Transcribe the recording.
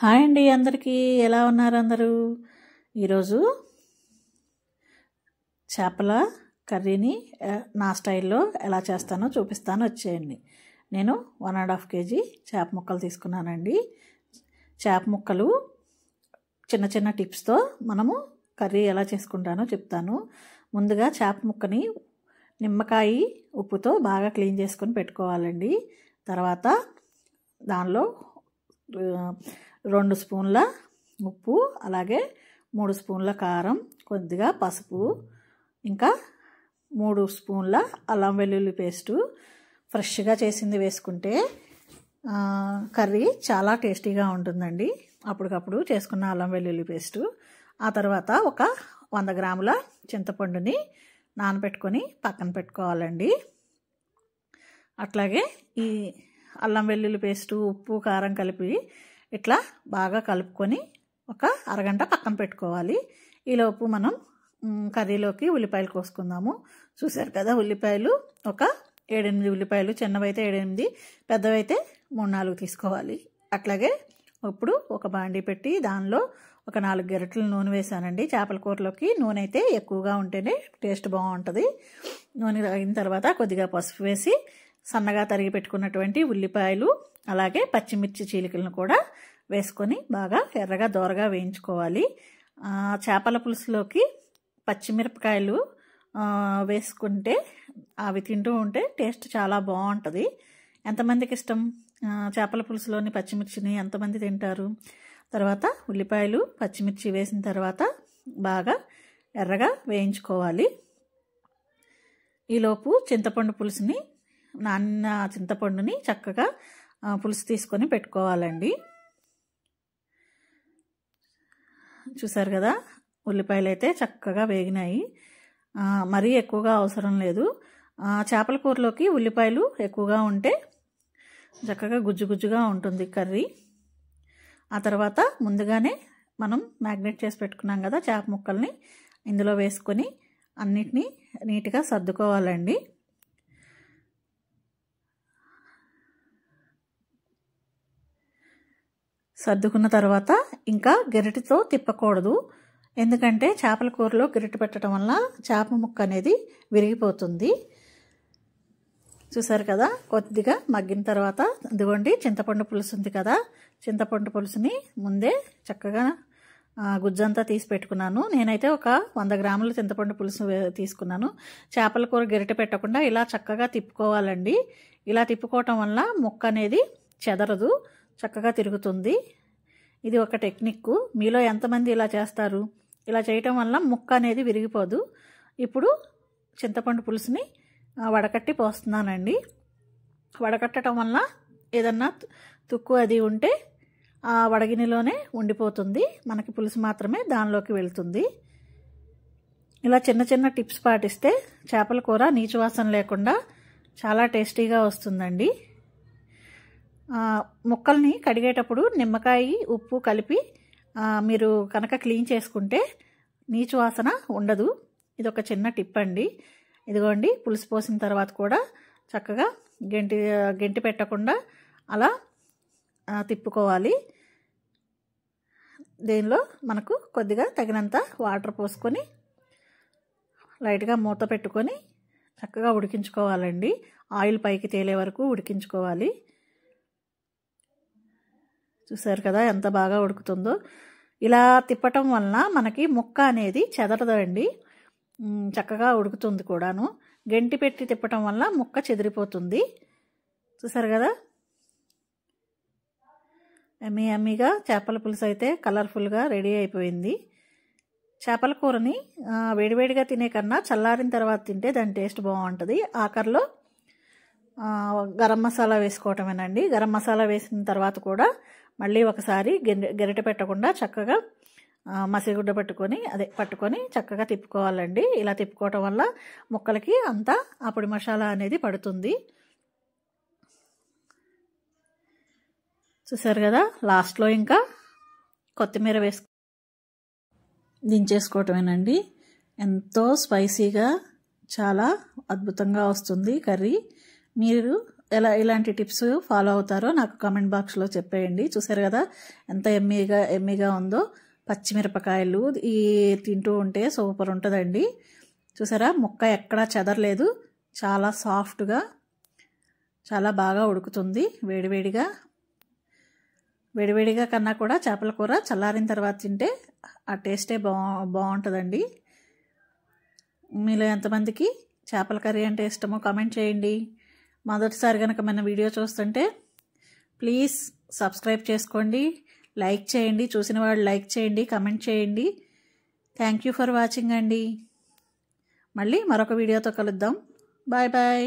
Hi అండి, అందరికీ ఎలా ఉన్నారు అందరూ? ఈరోజు చేపల కర్రీని నా స్టైల్లో ఎలా చేస్తానో చూపిస్తాను, వచ్చేయండి. నేను 1.5 kg చేప ముక్కలు తీసుకున్నానండి. చేప ముక్కలు చిన్న చిన్న టిప్స్తో మనము కర్రీ ఎలా చేసుకుంటానో చెప్తాను. ముందుగా చేప ముక్కని నిమ్మకాయ ఉప్పుతో బాగా క్లీన్ చేసుకొని పెట్టుకోవాలండి. తర్వాత దానిలో 2 స్పూన్ల ఉప్పు, అలాగే 3 స్పూన్ల కారం, కొద్దిగా పసుపు, ఇంకా 3 స్పూన్ల అల్లం వెల్లుల్లి పేస్టు ఫ్రెష్గా చేసింది వేసుకుంటే కర్రీ చాలా టేస్టీగా ఉంటుందండి. అప్పటికప్పుడు చేసుకున్న అల్లం వెల్లుల్లి పేస్టు. ఆ తర్వాత ఒక 100 గ్రాముల చింతపండుని నానబెట్టుకొని పక్కన పెట్టుకోవాలండి. అట్లాగే ఈ అల్లం వెల్లుల్లి పేస్టు, ఉప్పు, కారం కలిపి ఇట్లా బాగా కలుపుకొని ఒక అరగంట పక్కన పెట్టుకోవాలి. ఈలోపు మనం కర్రీలోకి ఉల్లిపాయలు కోసుకుందాము. చూసారు కదా, ఉల్లిపాయలు ఒక 7-8 ఉల్లిపాయలు, చిన్నవైతే 7-8, పెద్దవైతే 3-4 తీసుకోవాలి. అట్లాగే ఇప్పుడు ఒక బాండీ పెట్టి దానిలో ఒక 4 గరిటెల నూనె వేసానండి. చేపల కూరలోకి నూనె అయితే ఎక్కువగా ఉంటేనే టేస్ట్ బాగుంటుంది. నూనె అయిన తర్వాత కొద్దిగా పసుపు వేసి సన్నగా తరిగి పెట్టుకున్నటువంటి ఉల్లిపాయలు, అలాగే పచ్చిమిర్చి చీలికలను కూడా వేసుకొని బాగా ఎర్రగా దోరగా వేయించుకోవాలి. చేపల పులుసులోకి పచ్చిమిరపకాయలు వేసుకుంటే అవి తింటూ ఉంటే టేస్ట్ చాలా బాగుంటుంది. ఎంతమందికి ఇష్టం చేపల పులుసులోని పచ్చిమిర్చిని? ఎంతమంది తింటారు? తర్వాత ఉల్లిపాయలు, పచ్చిమిర్చి వేసిన తర్వాత బాగా ఎర్రగా వేయించుకోవాలి. ఈలోపు చింతపండు పులుసుని, నాన్న చింతపండుని చక్కగా పులుసు తీసుకొని పెట్టుకోవాలండి. చూసారు కదా, ఉల్లిపాయలు అయితే చక్కగా వేగినాయి. మరీ ఎక్కువగా అవసరం లేదు. చేపల కూరలోకి ఉల్లిపాయలు ఎక్కువగా ఉంటే చక్కగా గుజ్జు గుజ్జుగా ఉంటుంది కర్రీ. ఆ తర్వాత ముందుగానే మనం మ్యాగ్నేట్ చేసి పెట్టుకున్నాం కదా చేప ముక్కల్ని, ఇందులో వేసుకొని అన్నిటినీ నీట్గా సర్దుకోవాలండి. సర్దుకున్న తర్వాత ఇంకా గరిటెతో తిప్పకూడదు. ఎందుకంటే చేపల కూరలో గరిటె పెట్టడం వల్ల చేప ముక్క అనేది విరిగిపోతుంది. చూసారు కదా, కొద్దిగా మగ్గిన తర్వాత ఇదిగోండి చింతపండు పులుసు ఉంది కదా, చింతపండు పులుసుని ముందే చక్కగా గుజ్జంతా తీసి పెట్టుకున్నాను. నేనైతే ఒక 100 గ్రాముల చింతపండు పులుసు తీసుకున్నాను. చేపల కూర గరిటె పెట్టకుండా ఇలా చక్కగా తిప్పుకోవాలండి. ఇలా తిప్పుకోవటం వల్ల ముక్క అనేది చెదరదు, చక్కగా తిరుగుతుంది. ఇది ఒక టెక్నిక్. మీలో ఎంతమంది ఇలా చేస్తారు? ఇలా చేయటం వల్ల ముక్క అనేది విరిగిపోదు. ఇప్పుడు చింతపండు పులుసుని వడకట్టి పోస్తున్నానండి. వడకట్టడం వల్ల ఏదన్నా తుక్కు అది ఉంటే ఆ వడగినిలోనే ఉండిపోతుంది, మనకి పులుసు మాత్రమే దానిలోకి వెళ్తుంది. ఇలా చిన్న చిన్న టిప్స్ పాటిస్తే చేపల కూర నీచు వాసన లేకుండా చాలా టేస్టీగా వస్తుందండి. ముక్కల్ని కడిగేటప్పుడు నిమ్మకాయ, ఉప్పు కలిపి మీరు కనుక క్లీన్ చేసుకుంటే నీచు వాసన ఉండదు. ఇది ఒక చిన్న టిప్ అండి. ఇదిగోండి, పులుసు పోసిన తర్వాత కూడా చక్కగా గెంటి పెట్టకుండా అలా తిప్పుకోవాలి. దీనిలో మనకు కొద్దిగా తగినంత వాటర్ పోసుకొని లైట్గా మూత పెట్టుకొని చక్కగా ఉడికించుకోవాలండి. ఆయిల్ పైకి తేలే వరకు ఉడికించుకోవాలి. చూసారు కదా ఎంత బాగా ఉడుకుతుందో. ఇలా తిప్పటం వలన మనకి ముక్క అనేది చెదరదండి, చక్కగా ఉడుకుతుంది కూడాను. గంటి పెట్టి తిప్పటం వల్ల ముక్క చెదిరిపోతుంది. చూసారు కదా, ఎమ్మీగా చేపల పులుసు అయితే కలర్ఫుల్గా రెడీ అయిపోయింది. చేపల కూరని వేడివేడిగా తినే కన్నా చల్లారిన తర్వాత తింటే దాని టేస్ట్ బాగుంటుంది. ఆఖరిలో గరం మసాలా వేసుకోవటమేనండి. గరం మసాలా వేసిన తర్వాత కూడా మళ్ళీ ఒకసారి గరిటె పెట్టకుండా చక్కగా మసిగుడ్డ పట్టుకొని చక్కగా తిప్పుకోవాలండి. ఇలా తిప్పుకోవటం వల్ల ముక్కలకి అంతా ఆ పొడి మసాలా అనేది పడుతుంది. చూసారు కదా, లాస్ట్లో ఇంకా కొత్తిమీర దించేసుకోవటమేనండి. ఎంతో స్పైసీగా చాలా అద్భుతంగా వస్తుంది కర్రీ. మీరు ఇలాంటి టిప్స్ ఫాలో అవుతారో నాకు కామెంట్ బాక్స్లో చెప్పేయండి. చూసారు కదా ఎంత ఎమ్మీగా ఉందో. పచ్చిమిరపకాయలు ఈ తింటూ ఉంటే సూపర్ ఉంటుందండి. చూసారా ముక్క ఎక్కడా చెదరలేదు, చాలా సాఫ్ట్గా చాలా బాగా ఉడుకుతుంది. వేడివేడిగా కన్నా కూడా చేపల కూర చల్లారిన తర్వాత తింటే ఆ టేస్టే బాగుంటుందండి. మీలో ఎంతమందికి చేపల కర్రీ అంటే ఇష్టమో కామెంట్ చేయండి. మొదటిసారి కనుక మన వీడియో చూస్తుంటే ప్లీజ్ సబ్స్క్రైబ్ చేసుకోండి, లైక్ చేయండి, చూసిన వాళ్ళు లైక్ చేయండి, కామెంట్ చేయండి. థ్యాంక్ యూ ఫర్ వాచింగ్ అండి. మళ్ళీ మరొక వీడియోతో కలుద్దాం. Bye bye.